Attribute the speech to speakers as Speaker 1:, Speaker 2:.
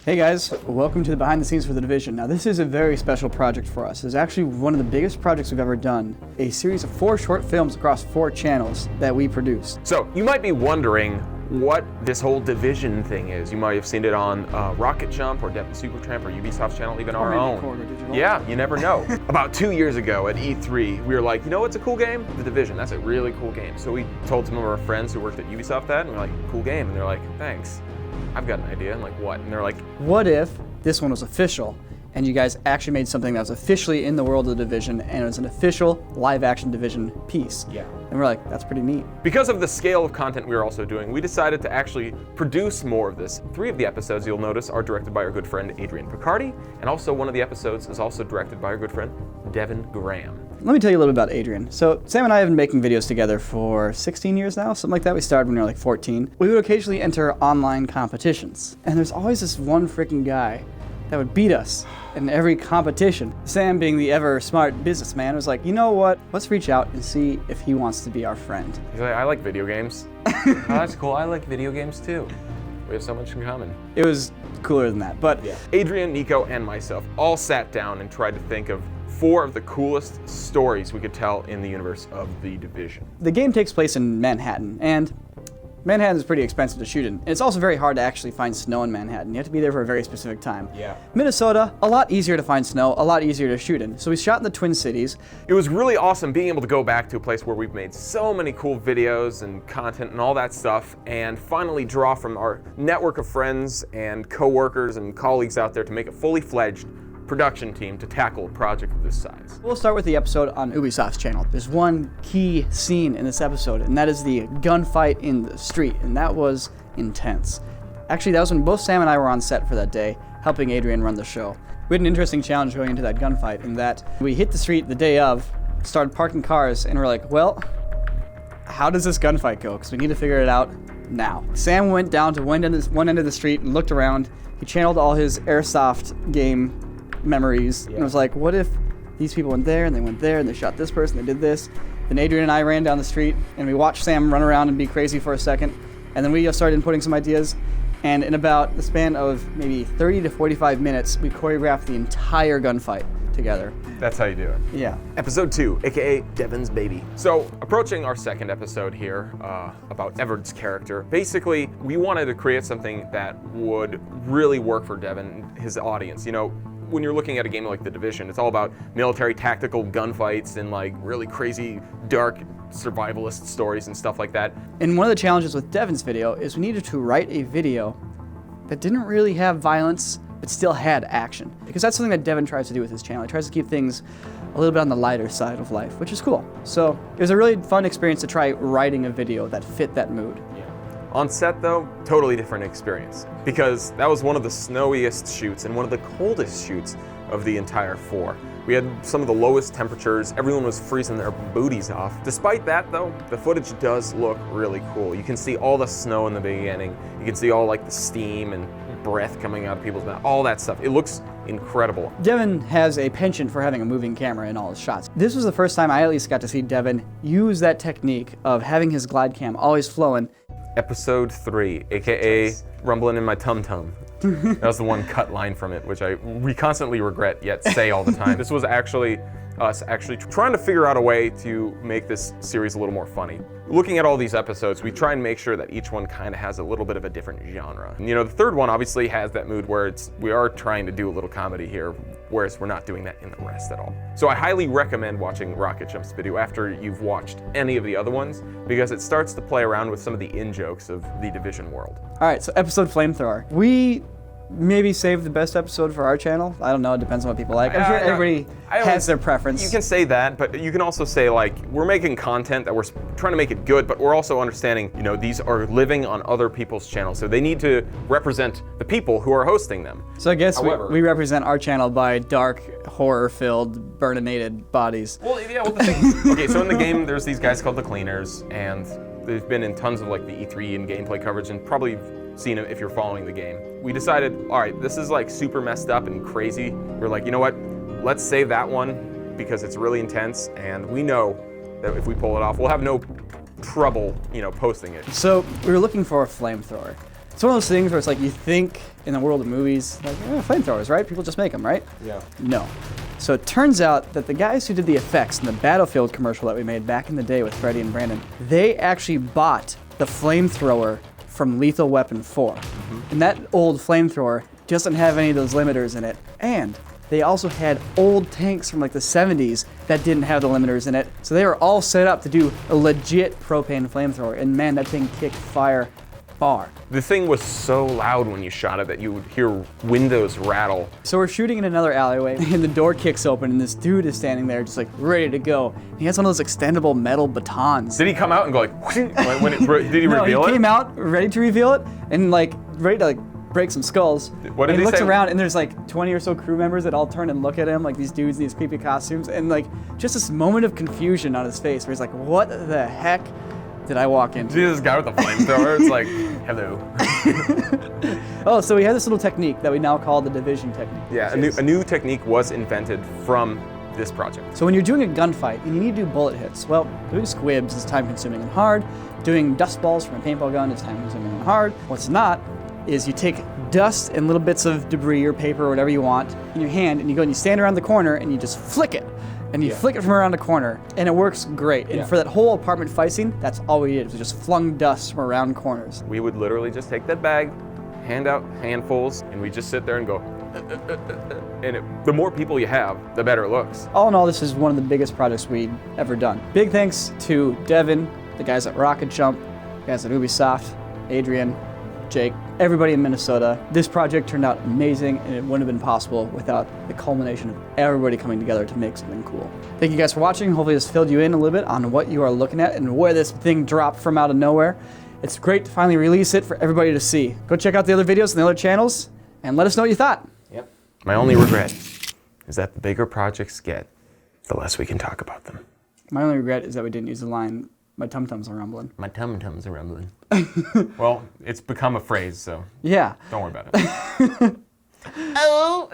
Speaker 1: Hey guys, welcome to the behind the scenes for The Division. Now this is a very special project for us. It's actually one of the biggest projects we've ever done. A series of 4 short films across 4 channels that we produced.
Speaker 2: So you might be wondering what this whole Division thing is. You might have seen it on Rocket Jump or Devin Supertramp or Ubisoft's channel, even our own. Yeah, you never know. About 2 years ago at E3, we were like, you know what's a cool game? The Division, that's a really cool game. So we told some of our friends who worked at Ubisoft that, and we're like, cool game. And they're like, thanks. I've got an idea. I'm like, what? And they're like,
Speaker 1: what if this one was official and you guys actually made something that was officially in the world of The Division and it was an official live action Division piece?
Speaker 2: Yeah.
Speaker 1: And we're like, that's pretty neat.
Speaker 2: Because of the scale of content we were also doing, we decided to actually produce more of this. 3 of the episodes, you'll notice, are directed by our good friend Adrian Picardi, and also one of the episodes is also directed by our good friend Devin Graham.
Speaker 1: Let me tell you a little bit about Adrian. So Sam and I have been making videos together for 16 years now, something like that. We started when we were like 14. We would occasionally enter online competitions, and there's always this one freaking guy that would beat us in every competition. Sam, being the ever smart businessman, was like, you know what? Let's reach out and see if he wants to be our friend.
Speaker 2: He's like, I like video games. Oh, that's cool. I like video games too. We have so much in common.
Speaker 1: It was cooler than that, but yeah.
Speaker 2: Adrian, Niko, and myself all sat down and tried to think of 4 of the coolest stories we could tell in the universe of The Division.
Speaker 1: The game takes place in Manhattan, and Manhattan is pretty expensive to shoot in. And it's also very hard to actually find snow in Manhattan. You have to be there for a very specific time.
Speaker 2: Yeah.
Speaker 1: Minnesota, a lot easier to find snow, a lot easier to shoot in. So we shot in the Twin Cities.
Speaker 2: It was really awesome being able to go back to a place where we've made so many cool videos and content and all that stuff, and finally draw from our network of friends and co-workers and colleagues out there to make a fully fledged production team to tackle a project of this size.
Speaker 1: We'll start with the episode on Ubisoft's channel. There's one key scene in this episode, and that is the gunfight in the street, and that was intense. Actually, that was when both Sam and I were on set for that day, helping Adrian run the show. We had an interesting challenge going into that gunfight in that we hit the street the day of, started parking cars, and we're like, well, how does this gunfight go? Because we need to figure it out now. Sam went down to one end of the street and looked around. He channeled all his airsoft game memories, and was like, what if these people went there and they went there and they shot this person, they did this. Then Adrian and I ran down the street and we watched Sam run around and be crazy for a second, and then we just started inputting some ideas, and in about the span of maybe 30 to 45 minutes we choreographed the entire gunfight together.
Speaker 2: That's how you do it.
Speaker 1: Yeah.
Speaker 2: Episode 2, aka Devin's Baby. So, approaching our second episode here about Everett's character, basically we wanted to create something that would really work for Devin, his audience. You know, when you're looking at a game like The Division, it's all about military tactical gunfights and like really crazy dark survivalist stories and stuff like that.
Speaker 1: And one of the challenges with Devin's video is we needed to write a video that didn't really have violence but still had action, because that's something that Devin tries to do with his channel. He tries to keep things a little bit on the lighter side of life, which is cool. So it was a really fun experience to try writing a video that fit that mood.
Speaker 2: On set though, totally different experience, because that was one of the snowiest shoots and one of the coldest shoots of the entire 4. We had some of the lowest temperatures, everyone was freezing their booties off. Despite that though, the footage does look really cool. You can see all the snow in the beginning, you can see all like the steam and breath coming out of people's mouth, all that stuff. It looks incredible. Devin
Speaker 1: has a penchant for having a moving camera in all his shots. This was the first time I at least got to see Devin use that technique of having his glide cam always flowing.
Speaker 2: Episode 3, aka Rumbling in My Tum Tum. That was the one cut line from it, which we constantly regret yet say all the time. This was actually us trying to figure out a way to make this series a little more funny. Looking at all these episodes, we try and make sure that each one kind of has a little bit of a different genre. And, you know, the 3rd one obviously has that mood where we are trying to do a little comedy here, whereas we're not doing that in the rest at all. So I highly recommend watching Rocket Jump's video after you've watched any of the other ones, because it starts to play around with some of the in-jokes of the Division world.
Speaker 1: All right, so episode Flamethrower. We maybe save the best episode for our channel. I don't know, it depends on what people like. I'm sure everybody has their preference.
Speaker 2: You can say that, but you can also say, like, we're making content that we're trying to make it good, but we're also understanding, you know, these are living on other people's channels, so they need to represent the people who are hosting them.
Speaker 1: So I guess we represent our channel by dark, horror-filled, burninated bodies.
Speaker 2: Well, yeah, well, the thing, okay, so in the game, there's these guys called the Cleaners, and they've been in tons of, like, the E3 and gameplay coverage, and probably seen it if you're following the game. We decided, all right, this is like super messed up and crazy. We're like, you know what? Let's save that one because it's really intense, and we know that if we pull it off, we'll have no trouble, you know, posting it.
Speaker 1: So we were looking for a flamethrower. It's one of those things where it's like you think in the world of movies, like flamethrowers, right? People just make them, right?
Speaker 2: Yeah.
Speaker 1: No. So it turns out that the guys who did the effects in the Battlefield commercial that we made back in the day with Freddie and Brandon, they actually bought the flamethrower from Lethal Weapon 4. And that old flamethrower doesn't have any of those limiters in it. And they also had old tanks from like the 70s that didn't have the limiters in it. So they were all set up to do a legit propane flamethrower. And man, that thing kicked fire far.
Speaker 2: The thing was so loud when you shot it that you would hear windows rattle.
Speaker 1: So we're shooting in another alleyway, and the door kicks open, and this dude is standing there just like ready to go. He has one of those extendable metal batons.
Speaker 2: Did he come out and go like, did he
Speaker 1: No,
Speaker 2: reveal
Speaker 1: he
Speaker 2: it?
Speaker 1: came out ready to reveal it, and like ready to like break some skulls.
Speaker 2: What did
Speaker 1: and
Speaker 2: he
Speaker 1: looks
Speaker 2: say?
Speaker 1: around, and there's like 20 or so crew members that all turn and look at him, like these dudes in these creepy costumes, and like just this moment of confusion on his face where he's like, what the heck did I walk into?
Speaker 2: See this guy with the flamethrower? It's like, hello.
Speaker 1: Oh, so we have this little technique that we now call the division technique.
Speaker 2: Yeah,
Speaker 1: which is-
Speaker 2: a new technique was invented from this project.
Speaker 1: So when you're doing a gunfight and you need to do bullet hits, well, doing squibs is time consuming and hard. Doing dust balls from a paintball gun is time consuming and hard. What's not is you take dust and little bits of debris or paper or whatever you want in your hand, and you go and you stand around the corner and you just flick it. And you flick it from around the corner, and it works great. And for that whole apartment fight scene, that's all we did, was just flung dust from around corners.
Speaker 2: We would literally just take that bag, hand out handfuls, and we just sit there and go, and the more people you have, the better it looks.
Speaker 1: All in all, this is one of the biggest projects we've ever done. Big thanks to Devin, the guys at Rocket Jump, the guys at Ubisoft, Adrian, Jake, everybody in Minnesota. This project turned out amazing, and it wouldn't have been possible without the culmination of everybody coming together to make something cool. Thank you guys for watching. Hopefully this filled you in a little bit on what you are looking at and where this thing dropped from out of nowhere. It's great to finally release it for everybody to see. Go check out the other videos and the other channels, and let us know what you thought.
Speaker 2: Yep. My only regret is that the bigger projects get, the less we can talk about them.
Speaker 1: My only regret is that we didn't use the line, "My tum-tums are rumbling."
Speaker 2: My tum-tums are rumbling. Well, it's become a phrase, so
Speaker 1: Yeah.
Speaker 2: don't worry about it. Oh!